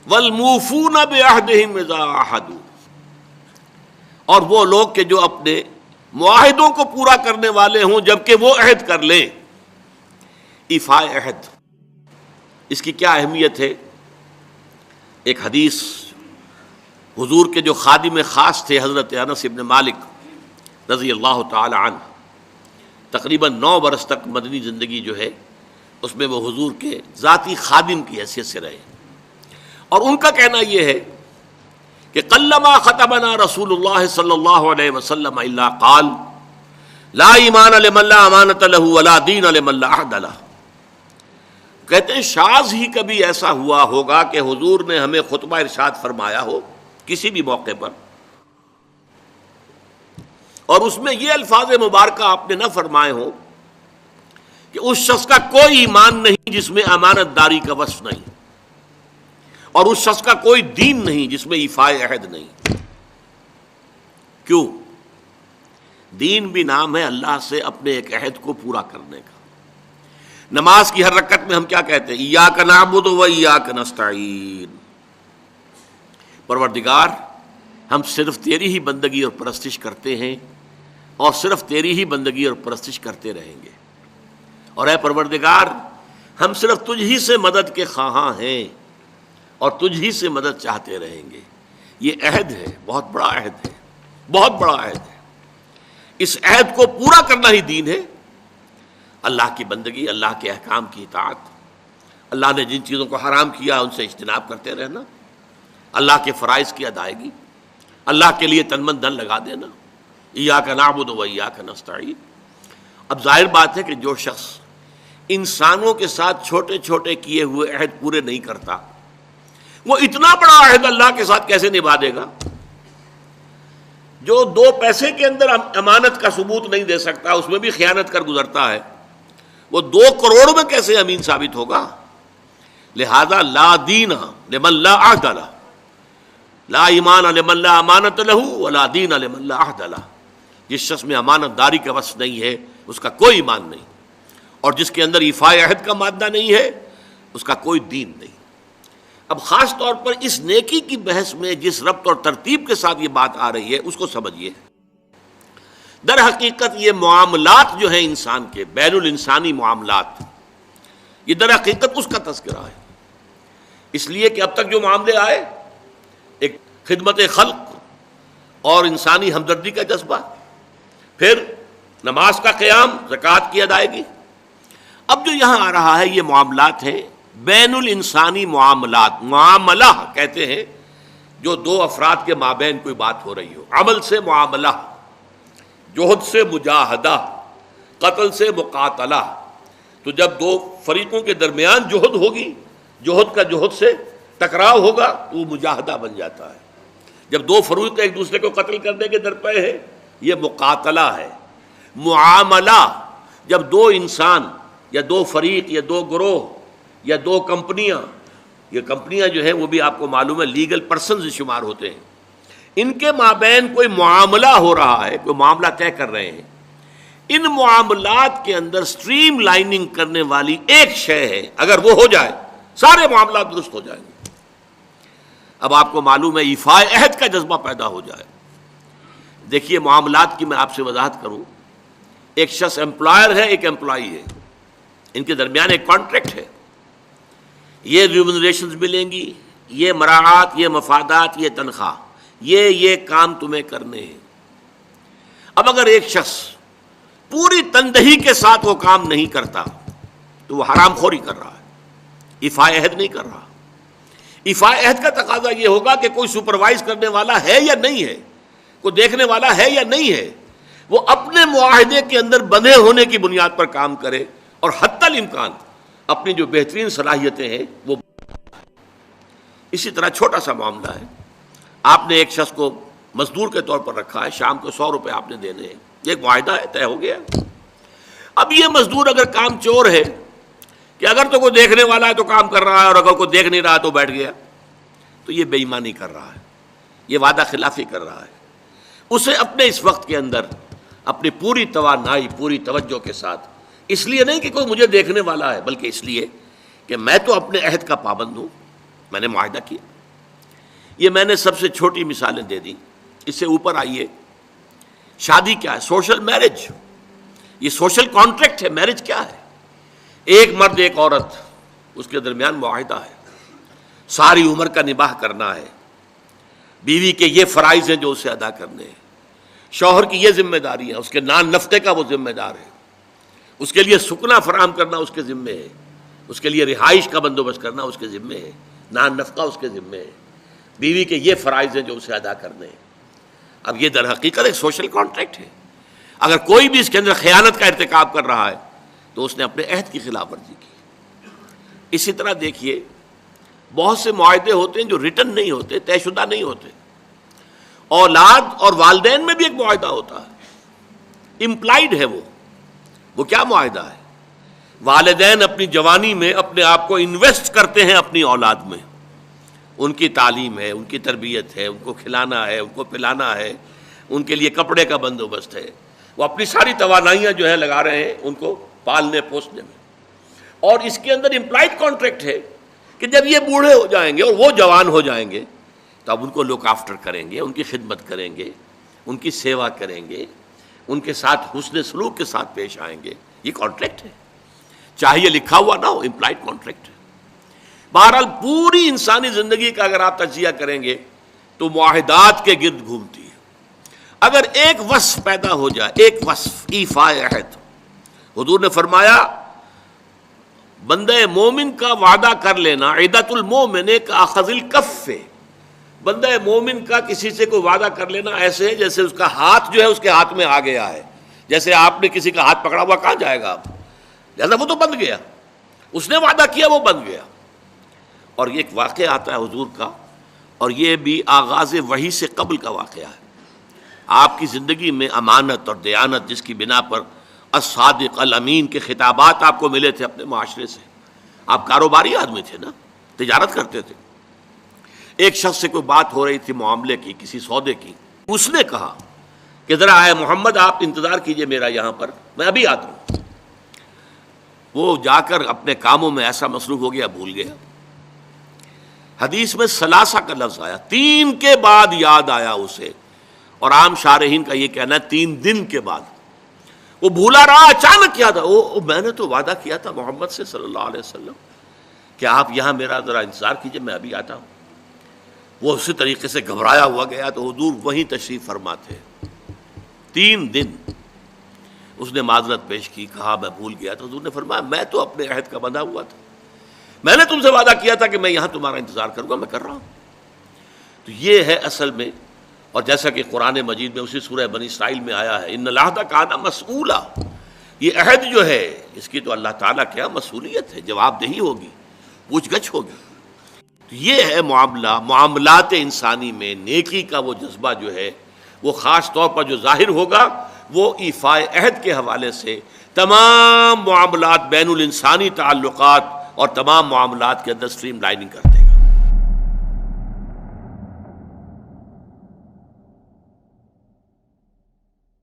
والموفون بعہدہم اذا عاہدوا، اور وہ لوگ کہ جو اپنے معاہدوں کو پورا کرنے والے ہوں جبکہ وہ عہد کر لیں۔ ایفاء عہد، اس کی کیا اہمیت ہے؟ ایک حدیث، حضور کے جو خادم خاص تھے حضرت انس بن مالک رضی اللہ تعالی عنہ، تقریباً 9 برس تک مدنی زندگی جو ہے اس میں وہ حضور کے ذاتی خادم کی حیثیت سے رہے، اور ان کا کہنا یہ ہے کہ قلما خطبنا رسول اللہ صلی اللہ علیہ وسلم الا قال لا ایمان لمن لا امانۃ له ولا دین لمن لا عہد له۔ کہتے ہیں شاذ ہی کبھی ایسا ہوا ہوگا کہ حضور نے ہمیں خطبہ ارشاد فرمایا ہو کسی بھی موقع پر، اور اس میں یہ الفاظ مبارکہ آپ نے نہ فرمائے ہوں کہ اس شخص کا کوئی ایمان نہیں جس میں امانت داری کا وصف نہیں، اور اس شخص کا کوئی دین نہیں جس میں ایفاء عہد نہیں۔ کیوں؟ دین بھی نام ہے اللہ سے اپنے ایک عہد کو پورا کرنے کا۔ نماز کی ہر رکعت میں ہم کیا کہتے ہیں؟ ایاک نعبد و ایاک نستعین، پروردگار ہم صرف تیری ہی بندگی اور پرستش کرتے ہیں، اور صرف تیری ہی بندگی اور پرستش کرتے رہیں گے، اور اے پروردگار ہم صرف تجھ ہی سے مدد کے خواہاں ہیں اور تجھ ہی سے مدد چاہتے رہیں گے۔ یہ عہد ہے، بہت بڑا عہد ہے، بہت بڑا عہد ہے۔ اس عہد کو پورا کرنا ہی دین ہے۔ اللہ کی بندگی، اللہ کے احکام کی اطاعت، اللہ نے جن چیزوں کو حرام کیا ان سے اجتناب کرتے رہنا، اللہ کے فرائض کی ادائیگی، اللہ کے لیے تن من دھن لگا دینا، ایاک نعبد و ایاک نستعین۔ اب ظاہر بات ہے کہ جو شخص انسانوں کے ساتھ چھوٹے چھوٹے کیے ہوئے عہد پورے نہیں کرتا، وہ اتنا بڑا عہد اللہ کے ساتھ کیسے نبھا دے گا؟ جو 2 پیسے کے اندر امانت کا ثبوت نہیں دے سکتا، اس میں بھی خیانت کر گزرتا ہے، وہ 2 کروڑ میں کیسے امین ثابت ہوگا؟ لہذا لا دین لمن لا عہد لہ، لا ایمان لمن لا امانۃ لہ ولا دین لمن لا عہد لہ۔ جس شخص میں امانت داری کا وصف نہیں ہے اس کا کوئی ایمان نہیں، اور جس کے اندر ایفاء عہد کا مادہ نہیں ہے اس کا کوئی دین نہیں۔ اب خاص طور پر اس نیکی کی بحث میں جس ربط اور ترتیب کے ساتھ یہ بات آ رہی ہے اس کو سمجھیے۔ در حقیقت یہ معاملات جو ہیں انسان کے، بین الانسانی معاملات، یہ در حقیقت اس کا تذکرہ ہے، اس لیے کہ اب تک جو معاملے آئے، ایک خدمت خلق اور انسانی ہمدردی کا جذبہ، پھر نماز کا قیام، زکوٰۃ کی ادائیگی۔ اب جو یہاں آ رہا ہے یہ معاملات ہیں بین الانسانی معاملات۔ معاملہ کہتے ہیں جو 2 افراد کے مابین کوئی بات ہو رہی ہو، عمل سے معاملہ، جوہد سے مجاہدہ، قتل سے مقاتلہ۔ تو جب 2 فریقوں کے درمیان جوہد ہوگی، جوہد کا جوہد سے ٹکراؤ ہوگا تو وہ مجاہدہ بن جاتا ہے۔ جب 2 فریق ایک دوسرے کو قتل کرنے کے درپے ہیں، یہ مقاتلہ ہے۔ معاملہ جب 2 انسان یا 2 فریق یا 2 گروہ یا 2 کمپنیاں، یہ کمپنیاں جو ہیں وہ بھی آپ کو معلوم ہے لیگل پرسنز شمار ہوتے ہیں، ان کے مابین کوئی معاملہ ہو رہا ہے، کوئی معاملہ طے کر رہے ہیں، ان معاملات کے اندر سٹریم لائننگ کرنے والی ایک شے ہے، اگر وہ ہو جائے سارے معاملات درست ہو جائیں گے۔ اب آپ کو معلوم ہے ایفاء عہد کا جذبہ پیدا ہو جائے۔ دیکھیے معاملات کی میں آپ سے وضاحت کروں، ایک شخص امپلائر ہے، ایک امپلائی ہے، ان کے درمیان ایک کانٹریکٹ ہے، یہ ریمونریشنز ملیں گی، یہ مراعات، یہ مفادات، یہ تنخواہ، یہ کام تمہیں کرنے ہیں۔ اب اگر ایک شخص پوری تندہی کے ساتھ وہ کام نہیں کرتا تو وہ حرام خوری کر رہا ہے، ایفاء عہد نہیں کر رہا۔ ایفاء عہد کا تقاضا یہ ہوگا کہ کوئی سپروائز کرنے والا ہے یا نہیں ہے، کوئی دیکھنے والا ہے یا نہیں ہے، وہ اپنے معاہدے کے اندر بندھے ہونے کی بنیاد پر کام کرے، اور حتی الامکان اپنی جو بہترین صلاحیتیں ہیں وہ۔ اسی طرح چھوٹا سا معاملہ ہے، آپ نے ایک شخص کو مزدور کے طور پر رکھا ہے، شام کو 100 روپے آپ نے دینے ہیں، یہ ایک معاہدہ ہے، طے ہو گیا۔ اب یہ مزدور اگر کام چور ہے کہ اگر تو کوئی دیکھنے والا ہے تو کام کر رہا ہے، اور اگر کوئی دیکھ نہیں رہا تو بیٹھ گیا، تو یہ بے ایمانی کر رہا ہے، یہ وعدہ خلافی کر رہا ہے۔ اسے اپنے اس وقت کے اندر اپنی پوری توانائی، پوری توجہ کے ساتھ، اس لیے نہیں کہ کوئی مجھے دیکھنے والا ہے، بلکہ اس لیے کہ میں تو اپنے عہد کا پابند ہوں، میں نے معاہدہ کیا، یہ میں نے سب سے چھوٹی مثالیں دے دی. اس سے اوپر آئیے. شادی کیا ہے؟ Social marriage. یہ سوشل کانٹریکٹ ہے. میرج کیا ہے؟ ایک مرد ایک عورت، اس کے درمیان معاہدہ ہے، ساری عمر کا نباہ کرنا ہے. بیوی کے یہ فرائض ہیں جو اسے ادا کرنے ہیں، شوہر کی یہ ذمہ داری ہے، اس کے نان نفقے کا وہ ذمہ دار ہے، اس کے لیے سکنا فراہم کرنا اس کے ذمے ہے، اس کے لیے رہائش کا بندوبست کرنا اس کے ذمے ہے، نان نفقہ اس کے ذمے ہے. بیوی کے یہ فرائض ہیں جو اسے ادا کرنے ہیں. اب یہ در حقیقت ایک سوشل کانٹریکٹ ہے. اگر کوئی بھی اس کے اندر خیانت کا ارتکاب کر رہا ہے تو اس نے اپنے عہد کی خلاف ورزی کی. اسی طرح دیکھیے بہت سے معاہدے ہوتے ہیں جو ریٹن نہیں ہوتے، طے شدہ نہیں ہوتے. اولاد اور والدین میں بھی ایک معاہدہ ہوتا ہے، امپلائڈ ہے. وہ کیا معاہدہ ہے؟ والدین اپنی جوانی میں اپنے آپ کو انویسٹ کرتے ہیں اپنی اولاد میں. ان کی تعلیم ہے، ان کی تربیت ہے، ان کو کھلانا ہے، ان کو پلانا ہے، ان کے لیے کپڑے کا بندوبست ہے. وہ اپنی ساری توانائیاں جو ہے لگا رہے ہیں ان کو پالنے پوسنے میں. اور اس کے اندر امپلائڈ کانٹریکٹ ہے کہ جب یہ بوڑھے ہو جائیں گے اور وہ جوان ہو جائیں گے تو اب ان کو لک آفٹر کریں گے، ان کی خدمت کریں گے، ان کی سیوا کریں گے، ان کے ساتھ حسن سلوک کے ساتھ پیش آئیں گے. یہ کانٹریکٹ ہے، چاہے یہ لکھا ہوا نہ ہو، امپلائڈ کانٹریکٹ ہے. بہرحال پوری انسانی زندگی کا اگر آپ تجزیہ کریں گے تو معاہدات کے گرد گھومتی ہے. اگر ایک وصف پیدا ہو جائے، ایک وصف ایفاء عہد، حضور نے فرمایا بندہ مومن کا وعدہ کر لینا عدت المومن کا اخذ الکف. بندہ مومن کا کسی سے کوئی وعدہ کر لینا ایسے ہے جیسے اس کا ہاتھ جو ہے اس کے ہاتھ میں آ گیا ہے. جیسے آپ نے کسی کا ہاتھ پکڑا ہوا کہاں جائے گا آپ؟ لہذا وہ تو بند گیا، اس نے وعدہ کیا وہ بند گیا. اور یہ ایک واقعہ آتا ہے حضور کا، اور یہ بھی آغاز وحی سے قبل کا واقعہ ہے. آپ کی زندگی میں امانت اور دیانت جس کی بنا پر الصادق الامین کے خطابات آپ کو ملے تھے اپنے معاشرے سے. آپ کاروباری آدمی تھے نا، تجارت کرتے تھے. ایک شخص سے کوئی بات ہو رہی تھی معاملے کی، کسی سودے کی. اس نے کہا کہ ذرا آئے محمد آپ انتظار کیجئے میرا یہاں پر، میں ابھی آتا ہوں. وہ جا کر اپنے کاموں میں ایسا مصروف ہو گیا بھول گیا. حدیث میں ثلاثہ کا لفظ آیا، 3 کے بعد یاد آیا اسے، اور عام شارحین کا یہ کہنا ہے 3 دن کے بعد. وہ بھولا رہا، اچانک کیا تھا، میں نے تو وعدہ کیا تھا محمد سے صلی اللہ علیہ وسلم کہ آپ یہاں میرا ذرا انتظار کیجئے میں ابھی آتا ہوں. وہ اسی طریقے سے گھبرایا ہوا گیا تو حضور وہیں تشریف فرما تھے. 3 دن اس نے معذرت پیش کی، کہا میں بھول گیا. تو حضور نے فرمایا میں تو اپنے عہد کا بندھا ہوا تھا، میں نے تم سے وعدہ کیا تھا کہ میں یہاں تمہارا انتظار کروں گا، میں کر رہا ہوں. تو یہ ہے اصل میں. اور جیسا کہ قرآن مجید میں اسی سورہ بنی اسرائیل میں آیا ہے ان العہد کان مسئولا، یہ عہد جو ہے اس کی تو اللہ تعالیٰ کیا مسئولیت ہے، جواب دہی ہوگی، پوچھ گچھ ہوگی. تو یہ ہے معاملات انسانی میں نیکی کا وہ جذبہ جو ہے وہ خاص طور پر جو ظاہر ہوگا وہ ایفاء عہد کے حوالے سے تمام معاملات بین الانسانی تعلقات اور تمام معاملات کے اندر سٹریم لائننگ کرتے ہیں.